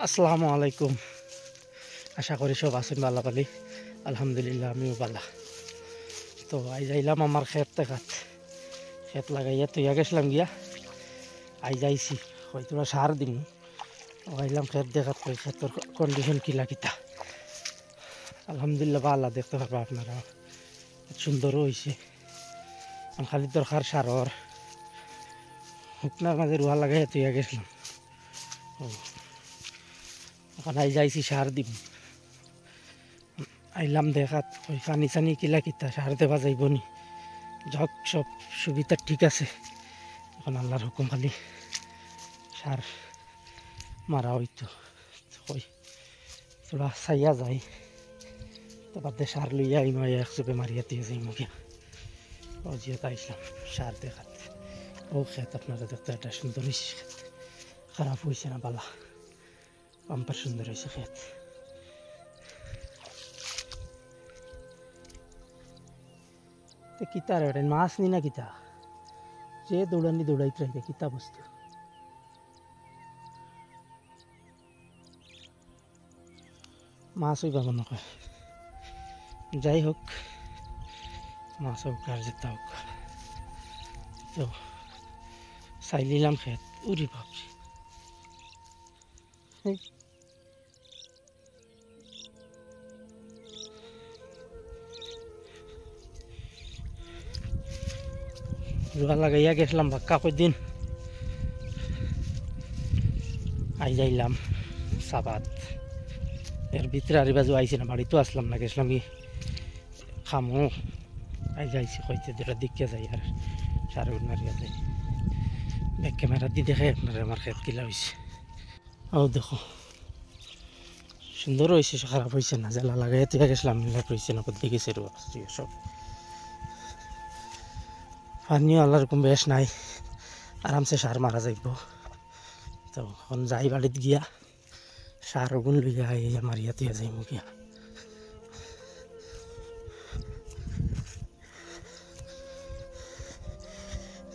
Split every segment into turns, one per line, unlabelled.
আসসালামু আলাইকুম। আশা করি সব আছেন ভালো পালি। আলহামদুলিল্লাহ আমিও ভালো। তো আই যাইলাম আমার ক্ষেত দেখাত, ক্ষেত লাগাইয়া তুইয়া গেছিলাম গিয়া আই যাইছি হয়তো সার দিন আইলাম ক্ষেত দেখাত, কই ক্ষেতর কন্ডিশন কিলা কিতা। আলহামদুলিল্লাহ ভালো, দেখতে পারবো আপনারা সুন্দরও হয়েছে। খালি দরকার সারর, শুকনার মাঝে রুয়া লাগাইয়া তুইয়া গেছিলাম। এখন আই যাইছি সার দিম, আইলাম দেখাত ওই পানি চানি কিলা কিতা সার দেওয়া যাইব নি, যাক সব সুবিধা ঠিক আছে। এখন আল্লাহর হুকুম খালি সার মারা হইতো, ওই তোরা চাইয়া যায় তো বাদে সার লইয়া আইম, একচুপে মারিয়া দিয়ে যাই মুখিয়া। ও জিয়াতে আইসলাম সার দেখাত। ও খেত আপনারা দেখতে একটা সুন্দর হয়েছে, খেত খারাপ হয়েছে না, বালা পাম্পার সুন্দর হয়েছে খেত। কিতা রে মাছ নি না কিতা, যে দৌড়ানি দৌড়াইতে রাখে কিতা বস্তু। মাছ হইবা মনে হয়, যাই হোক মাছ হোক আর যেটা হোক। তো চাইলিলাম খেত, উড়ি ভাবছি রুয়া লাগাইয়া গেছিলাম বাক্কা কদিন, আই যাইলাম সাবাত। এর ভিতরে আর বাজু আইসি না, বাড়িতেও আসলাম না, গেছিলাম কি খামো। আই যাইছি কইতে দুটা দিকে যাই আর সার মারিয়া যাই। ব্যাক ক্যামেরা দিয়ে দেখে আপনারা আমার খেত কিলা হয়েছে। ও দেখো সুন্দর হয়েছে, খারাপ হয়েছে না। জেলা লাগাই তুই গেছিলাম হয়েছে না, কোথায় গেছে সব। পানিও আল্লাহ রকম বেশ নাই, আরামসে সার মারা যাইব। তো এখন যাই বাড়িতে গিয়া সার ওগুন লইয়া মারিয়া তুই যাইব গিয়া।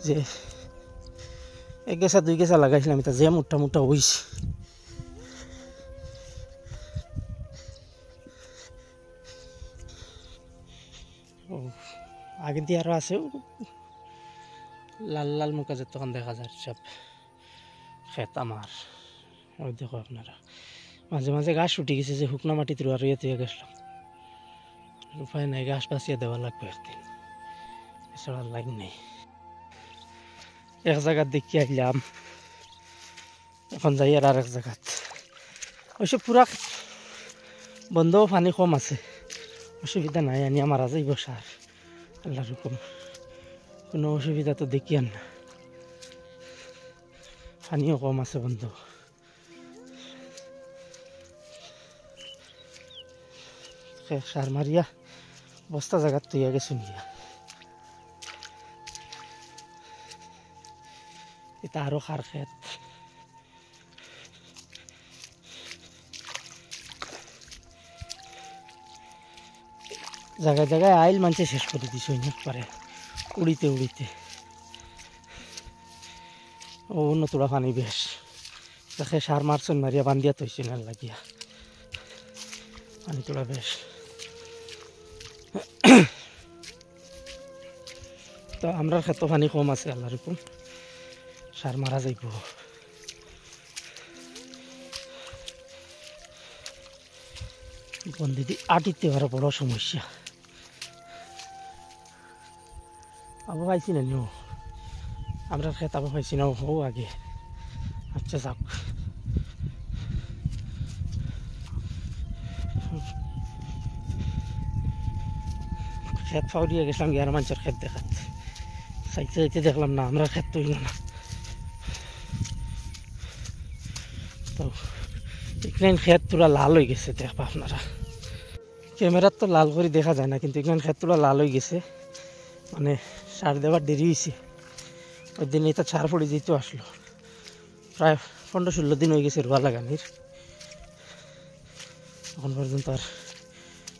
যে এক গেছা দুই গেছা লাগাইছিলাম, এটা যে মোটা মোটা হইছে। ও আগে দিয়ে আরো আছে লাল লাল মুখা, যে তখন দেখা যায় সব খেত আমার। ওই দেখো আপনারা মাঝে মাঝে গাছ উঠে গেছে, যে শুকনা মাটিতে রুয়া রুইয়া তুই গেছিলাম। উপায় নাই, গাছ বাঁচিয়ে দেওয়া লাগবে একদিন, এছাড়া লাইন নেই। এক জায়গাত দেখি আইলাম, এখন যাই আর এক জায়গাত। ওইসব পুরা বন্ধ, পানি কম আছে, অসুবিধা নাই, আনিয়া মারা যাইব সার আল্লাহর হুকুম। কোনো অসুবিধা তো দেখি আর না, পানিও কম আছে বন্ধ। সার মারিয়া বস্তা জায়গাত তুইয়া গেছুন গিয়া। এটা আরো সার খেত, জায়গায় জায়গায় আইল মানছে শেষ করে দিস পারে উড়িতে উড়িতে। ও অন্য তোরা পানি বেশ দেখে সার মারছন মারিয়া বান্ধিয়া তৈছে না লাগিয়া, পানি তোলা বেশ। তো আমরা ক্ষেত্র পানি কম আছে আল্লাহর হুকুম, সার মারা যাইব। বন্দিদি আটিতে আরো বড় সমস্যা। আবু পাইছি না নিও, আমরা খেত আবু পাইছি না ও আগে। আচ্ছা যাক, খেত ফাউরিয়া গেছিলাম গিয়ে আর মানুষের খেত দেখাত, চাইতে চাইতে দেখলাম না আমরা খেত তৈল না। তো এখানে খেত পুরা লাল হয়ে গেছে, দেখবা আপনারা ক্যামেরার তো লাল করে দেখা যায় না, কিন্তু এখানে খেত পুরা লাল হয়ে গেছে, মানে সার দেওয়ার দেরি হয়েছে। ওই দিন এটা সার পড়ে যেতে আসলো, প্রায় 15-16 দিন হয়ে গেছে রুয়া লাগানির, এখন পর্যন্ত আর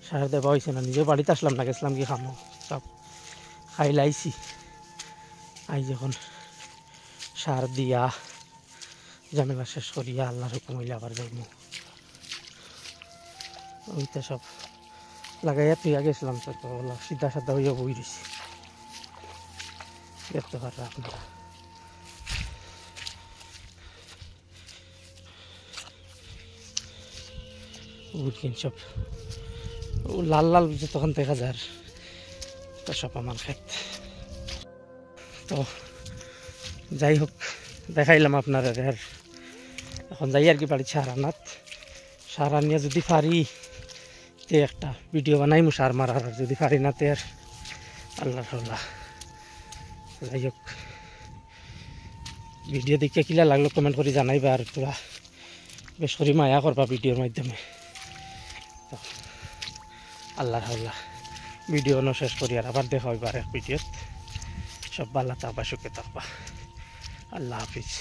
সার দেওয়া হয়েছে না। নিজেও বাড়িতে আসলাম না, গেছিলাম কি খামো, সব খাই লাইছি। আই যখন সার দিয়া ঝামেলা শেষ করিয়া আল্লাহর হুকুম হইলে আবার যাইমু। ওইটা সব লাগাইয়া তুইয়া গেছিলাম তো সিধা সাদা হইয়া বই দিছি, দেখতে পাররা আপনারা। বুঝলেন সব লাল লাল যতক্ষণ দেখা যায় তো সব আমার ক্ষেত। তো যাই হোক দেখাইলাম আপনারা আর এখন যাই আর কি বাড়ি সারানাথ। সারা নিয়ে যদি পারি তে একটা ভিডিও বানাইমু সার মারার, আর যদি পারি না তে আর আল্লাহ আল্লাহ। যাই হোক ভিডিও দেখে কিলা লাগলো কমেন্ট করে জানাইবা, আর তোরা বেশ করে মায়া করবা ভিডিওর মাধ্যমে। তো আল্লাহ আল্লাহ ভিডিও শেষ করি আর আবার দেখা হইবা এক ভিডিওত। সব ভালো থাকবা, সুখে থাকবা। আল্লাহ হাফিজ।